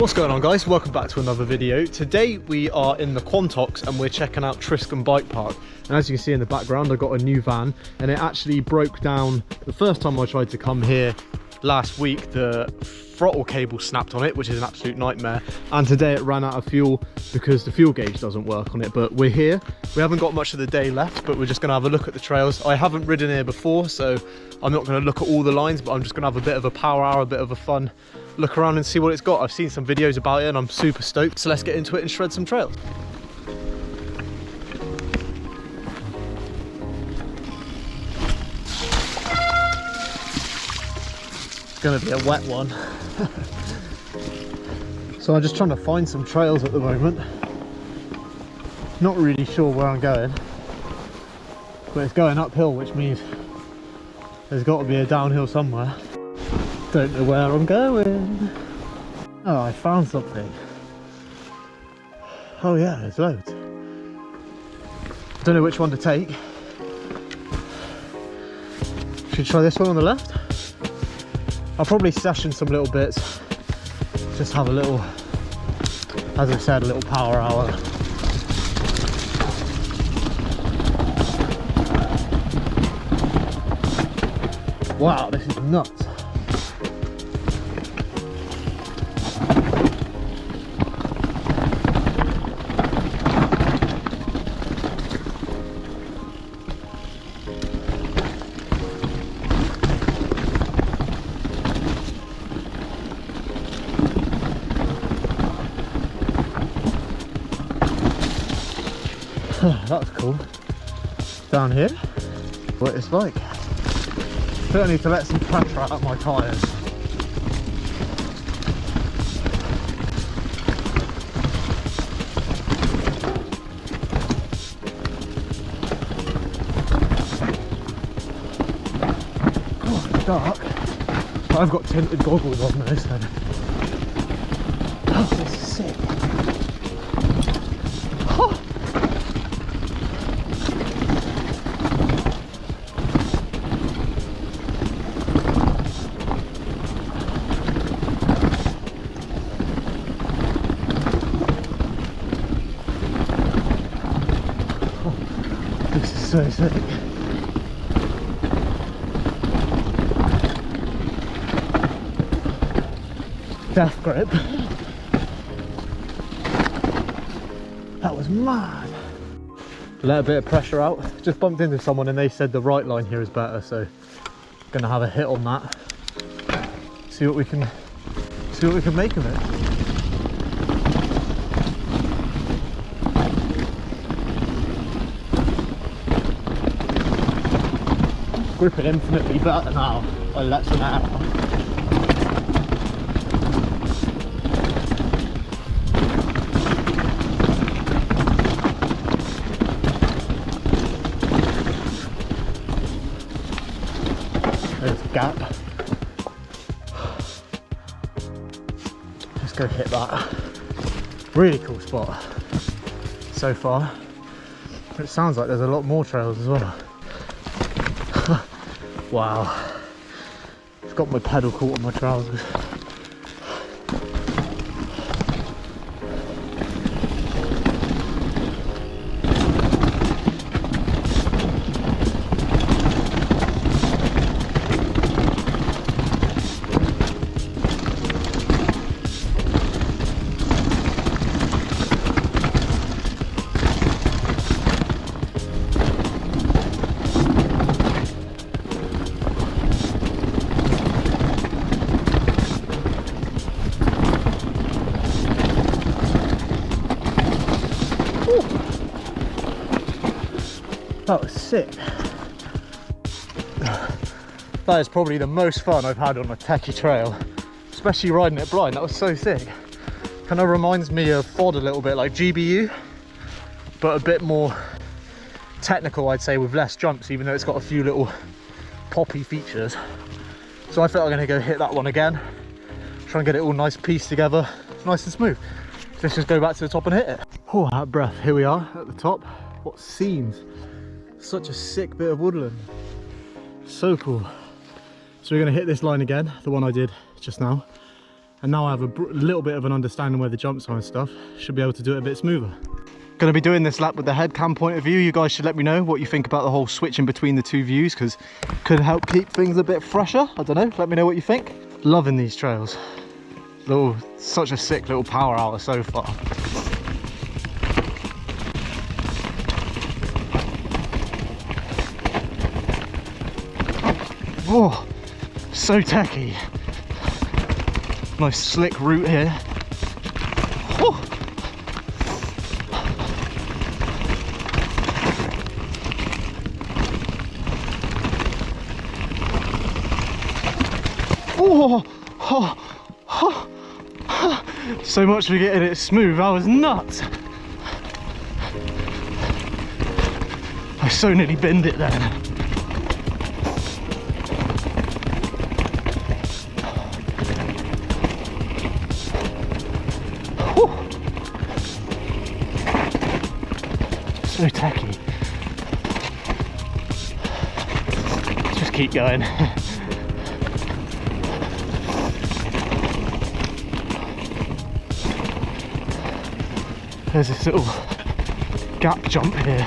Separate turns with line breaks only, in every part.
What's going on, guys? Welcome back to another video. Today we are in the Quantocks and we're checking out Triscombe Bike Park. And as you can see in the background, I got a new van and it actually broke down the first time I tried to come here last week. The throttle cable snapped on it, which is an absolute nightmare. And today it ran out of fuel because the fuel gauge doesn't work on it. But we're here. We haven't got much of the day left, but we're just going to have a look at the trails. I haven't ridden here before, so I'm not going to look at all the lines, but I'm just going to have a bit of a power hour, a bit of a fun look around and see what it's got. I've seen some videos about it and I'm super stoked. So let's get into it and shred some trails. It's going to be a wet one. So I'm just trying to find some trails at the moment. Not really sure where I'm going, but it's going uphill, which means there's got to be a downhill somewhere. Don't know where I'm going. Oh, I found something. Oh yeah, there's loads. Don't know which one to take. Should we try this one on the left? I'll probably session some little bits. Just have a little, as I said, a little power hour. Wow, this is nuts. That's cool. Down here, what it's like. I think I need to let some pressure out of my tyres. Oh, it's dark. I've got tinted goggles on this then. Oh, this is sick. Oh. This is so sick. Death grip. That was mad. Let a bit of pressure out. Just bumped into someone and they said the right line here is better, so gonna have a hit on that. See what we can make of it. Gripping infinitely better now. I let some out. There's a gap. Let's go hit that. Really cool spot so far. It sounds like there's a lot more trails as well. Wow, I've got my pedal caught on my trousers. That was sick. That is probably the most fun I've had on a techie trail, especially riding it blind. That was so sick. Kind of reminds me of FOD a little bit, like GBU, but a bit more technical, I'd say, with less jumps, even though it's got a few little poppy features. So I felt I'm going to go hit that one again, try and get it all nice pieced together, nice and smooth. So let's just go back to the top and hit it. Oh, out of breath. Here we are at the top. What scenes. Such a sick bit of woodland. So cool. So we're going to hit this line again, the one I did just now, and now I have a little bit of an understanding where the jumps are and stuff. Should be able to do it a bit smoother. Going to be doing this lap with the head cam point of view. You guys should let me know what you think about the whole switching between the two views, because could help keep things a bit fresher. I don't know, let me know what you think. Loving these trails. Such a sick little power hour so far. Whoa, so techy. Nice slick route here. Whoa. Oh, oh, oh. So much for getting it smooth. I was nuts. I so nearly binned it then. So tacky. Just keep going. There's this little gap jump here.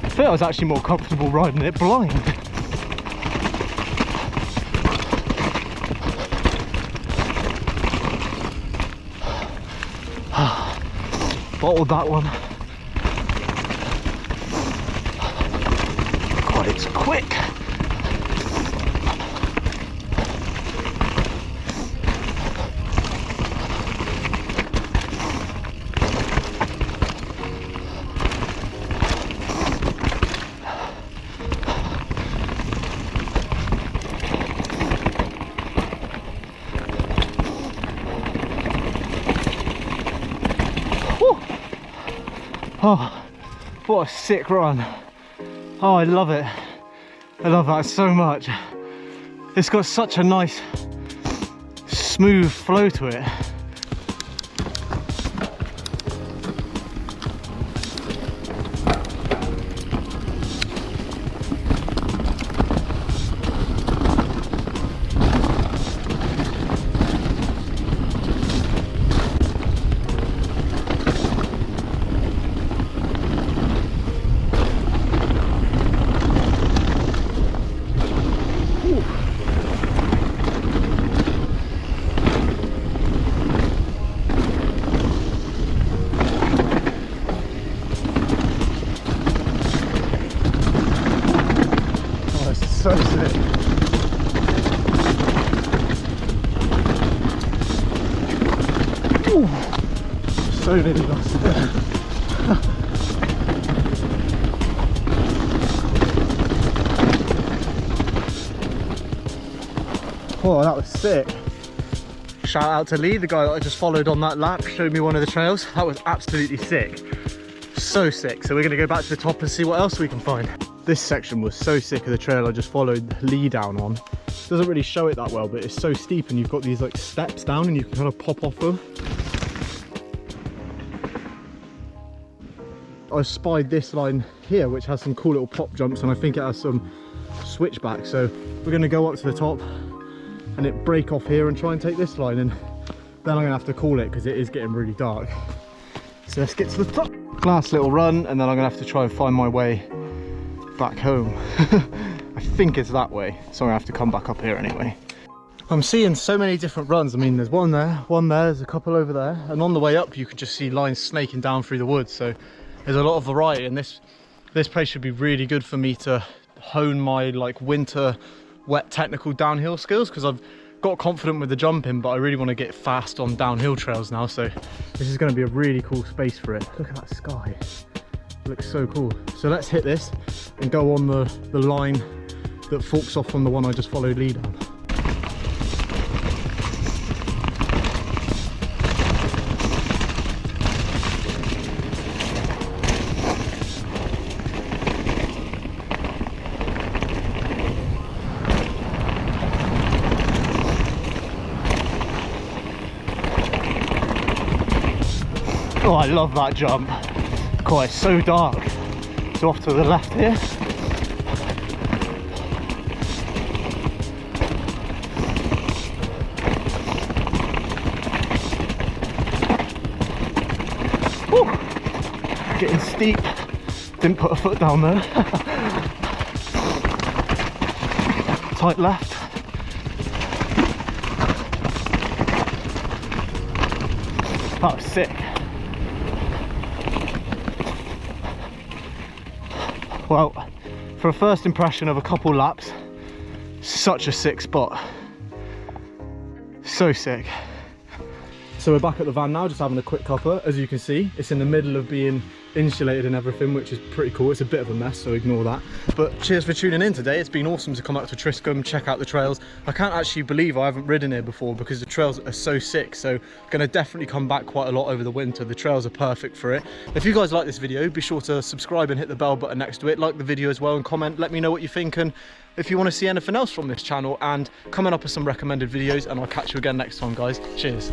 I think I was actually more comfortable riding it blind. Bottled that one. God, it's quick. Oh, what a sick run. Oh, I love it. I love that so much. It's got such a nice, smooth flow to it. So sick. Ooh, so nearly lost it. Oh, that was sick. Shout out to Lee, the guy that I just followed on that lap, showed me one of the trails. That was absolutely sick. So sick. So we're gonna go back to the top and see what else we can find. This section was so sick of the trail I just followed Lee down on. Doesn't really show it that well, but it's so steep and you've got these like steps down and you can kind of pop off them. I spied this line here which has some cool little pop jumps, and I think it has some switchbacks, so we're going to go up to the top and it break off here and try and take this line, and then I'm going to have to call it because it is getting really dark. So let's get to the top. Last little run, and then I'm going to have to try and find my way back home. I think it's that way, so I have to come back up here anyway. I'm seeing so many different runs. I mean, there's one there, there's a couple over there, and on the way up you can just see lines snaking down through the woods, so there's a lot of variety, and this place should be really good for me to hone my like winter wet technical downhill skills, because I've got confident with the jumping, but I really want to get fast on downhill trails now, so this is going to be a really cool space for it. Look at that sky. It looks so cool. So let's hit this and go on the line that forks off from the one I just followed Lee down. Oh, I love that jump. God, it's so dark. So off to the left here. Woo. Getting steep. Didn't put a foot down there. Tight left. That was sick. Well, for a first impression of a couple laps, such a sick spot. So sick. So we're back at the van now, just having a quick cuppa. As you can see, it's in the middle of being insulated and everything, which is pretty cool. It's a bit of a mess, so ignore that. But cheers for tuning in today. It's been awesome to come out to Triscombe, check out the trails. I can't actually believe I haven't ridden here before because the trails are so sick. So gonna definitely come back quite a lot over the winter. The trails are perfect for it. If you guys like this video, be sure to subscribe and hit the bell button next to it. Like the video as well and comment. Let me know what you think and if you want to see anything else from this channel, and coming up with some recommended videos. And I'll catch you again next time, guys. Cheers.